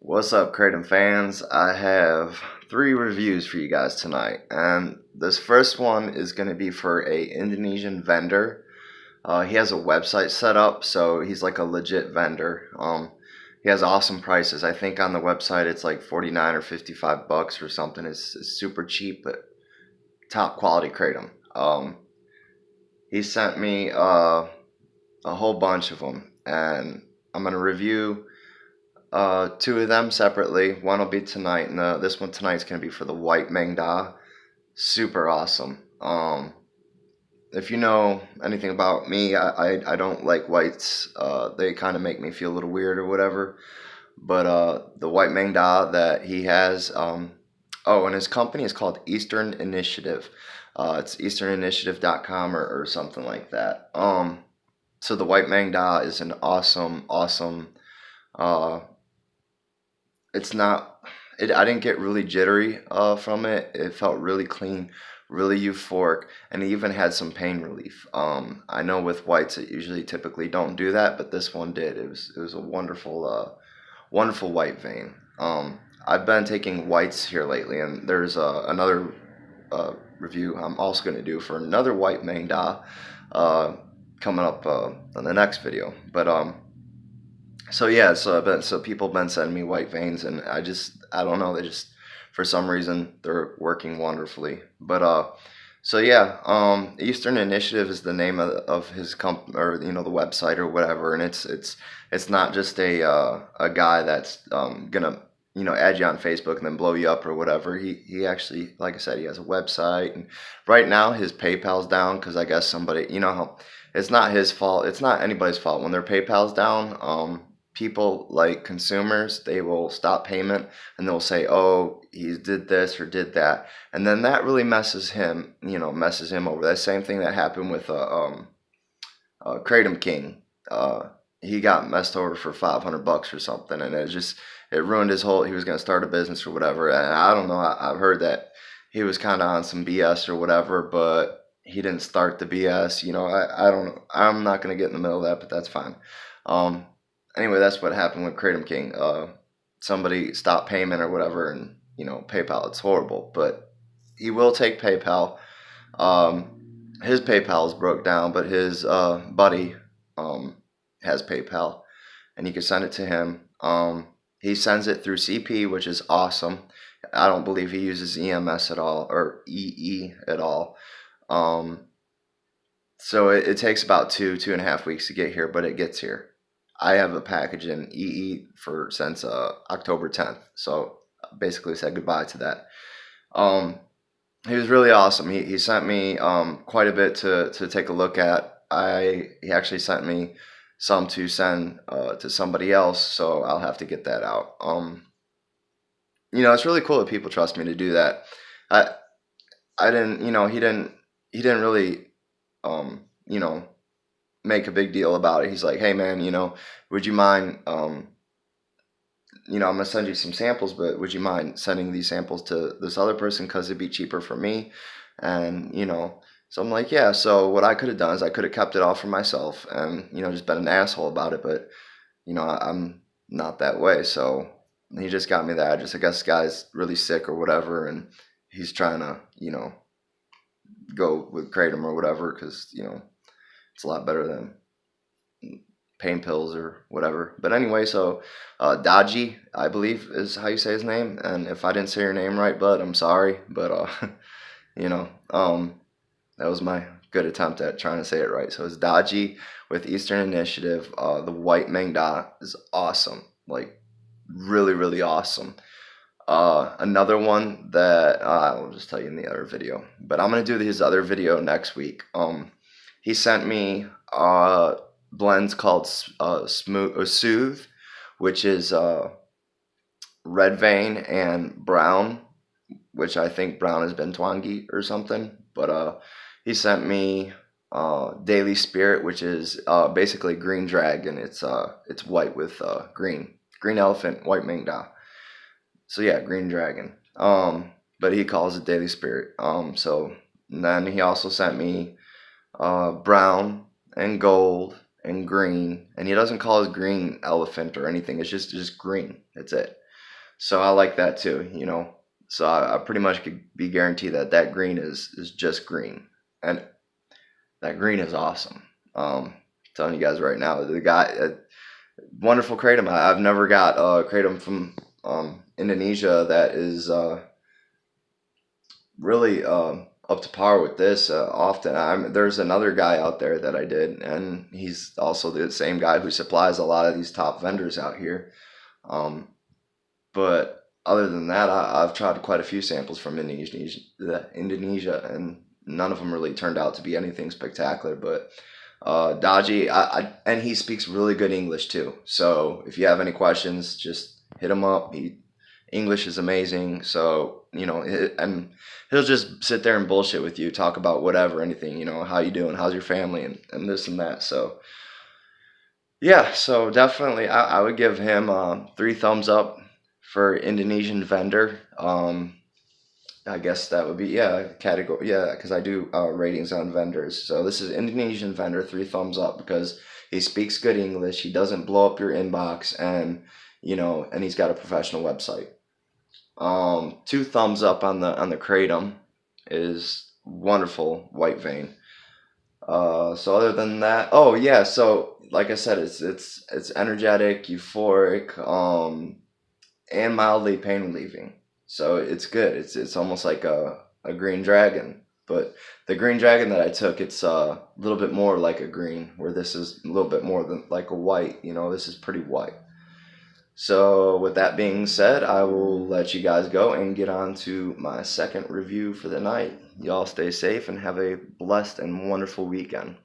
What's up, Kratom fans? I have three reviews for you guys tonight, and this first one is going to be for a Indonesian vendor. He has a website set up, so he's like a legit vendor. He has awesome prices. I think on the website it's like 49 or 55 bucks or something. It's super cheap, but top quality Kratom. He sent me a whole bunch of them, and I'm gonna review two of them separately. One will be tonight, and this one tonight's gonna be for the white maeng. Super awesome. If you know anything about me, I don't like whites. They kind of make me feel a little weird or whatever. But the white maeng that he has, and his company is called Eastern Initiative. It's easterninitiative.com or something like that. So the white maeng is an awesome. Uh, it's not. I didn't get really jittery from it. It felt really clean, really euphoric, and it even had some pain relief. I know with whites it usually typically don't do that, but this one did. It was a wonderful white vein. I've been taking whites here lately, and there's another review I'm also going to do for another white maeng coming up in the next video. But so yeah, so people have been sending me white veins, and I don't know, they just for some reason they're working wonderfully. But so yeah, Eastern Initiative is the name of his company, or the website or whatever, and it's not just a guy that's gonna add you on Facebook and then blow you up or whatever. He actually, like I said, he has a website, and right now his PayPal's down because I guess somebody, how it's not his fault, it's not anybody's fault when their PayPal's down. People, like consumers, they will stop payment and they'll say, oh, he did this or did that, and then that really messes him over. That same thing that happened with Kratom King. He got messed over for 500 bucks or something, and it ruined his whole. He was going to start a business or whatever, and I don't know. I've heard that he was kind of on some BS or whatever, but he didn't start the BS. I don't know. I'm not going to get in the middle of that, but that's fine. Anyway, that's what happened with Kratom King. Somebody stopped payment or whatever, and PayPal. It's horrible, but he will take PayPal. His PayPal is broke down, but his buddy has PayPal, and you can send it to him. He sends it through CP, which is awesome. I don't believe he uses EMS at all, or EE at all. So it takes about 2.5 weeks to get here, but it gets here. I have a package in EE since October 10th, so basically said goodbye to that. He was really awesome. He sent me quite a bit to take a look at. He actually sent me some to send to somebody else, so I'll have to get that out. It's really cool that people trust me to do that. I didn't, he didn't really, make a big deal about it. He's like, hey man, would you mind, I'm gonna send you some samples, but would you mind sending these samples to this other person because it'd be cheaper for me? And so I'm like, yeah. So what I could have done is I could have kept it all for myself and just been an asshole about it, but I'm not that way. So he just got me that address. I guess the guy's really sick or whatever, and he's trying to go with Kratom or whatever because it's a lot better than pain pills or whatever. But anyway, so Daji, I believe is how you say his name, and if I didn't say your name right, bud, I'm sorry, but that was my good attempt at trying to say it right. So it's Daji with Eastern Initiative. The white maeng is awesome, like really awesome. Another one that I'll just tell you in the other video, but I'm gonna do his other video next week. He sent me blends called Soothe, which is red vein and brown, which I think brown has been Twangi or something. But he sent me Daily Spirit, which is basically green dragon. It's white with green elephant, white maeng. So yeah, green dragon. But he calls it Daily Spirit. So and then he also sent me brown and gold and green, and he doesn't call it green elephant or anything. It's just green. That's it. So I like that too, you know. So I pretty much could be guaranteed that that green is just green, and that green is awesome. Telling you guys right now, the guy, wonderful kratom. I've never got kratom from Indonesia that is really up to par with this. Often, there's another guy out there that I did, and he's also the same guy who supplies a lot of these top vendors out here. Um, but other than that, I've tried quite a few samples from Indonesia, and none of them really turned out to be anything spectacular. But Daji, and he speaks really good English too. So if you have any questions, just hit him up. English is amazing. So and he'll just sit there and bullshit with you, talk about whatever, anything. How you doing? How's your family? And this and that. So yeah, so definitely, I would give him 3 thumbs up for Indonesian vendor. I guess that would be, yeah, category, yeah, because I do ratings on vendors. So this is Indonesian vendor, 3 thumbs up, because he speaks good English. He doesn't blow up your inbox, and and he's got a professional website. 2 thumbs up on the kratom, is wonderful white vein. So other than that, oh yeah, so like I said, it's energetic, euphoric, and mildly pain relieving. So it's good. It's almost like a green dragon. But the green dragon that I took, it's a little bit more like a green, where this is a little bit more than like a white. This is pretty white. So with that being said, I will let you guys go and get on to my second review for the night. Y'all stay safe and have a blessed and wonderful weekend.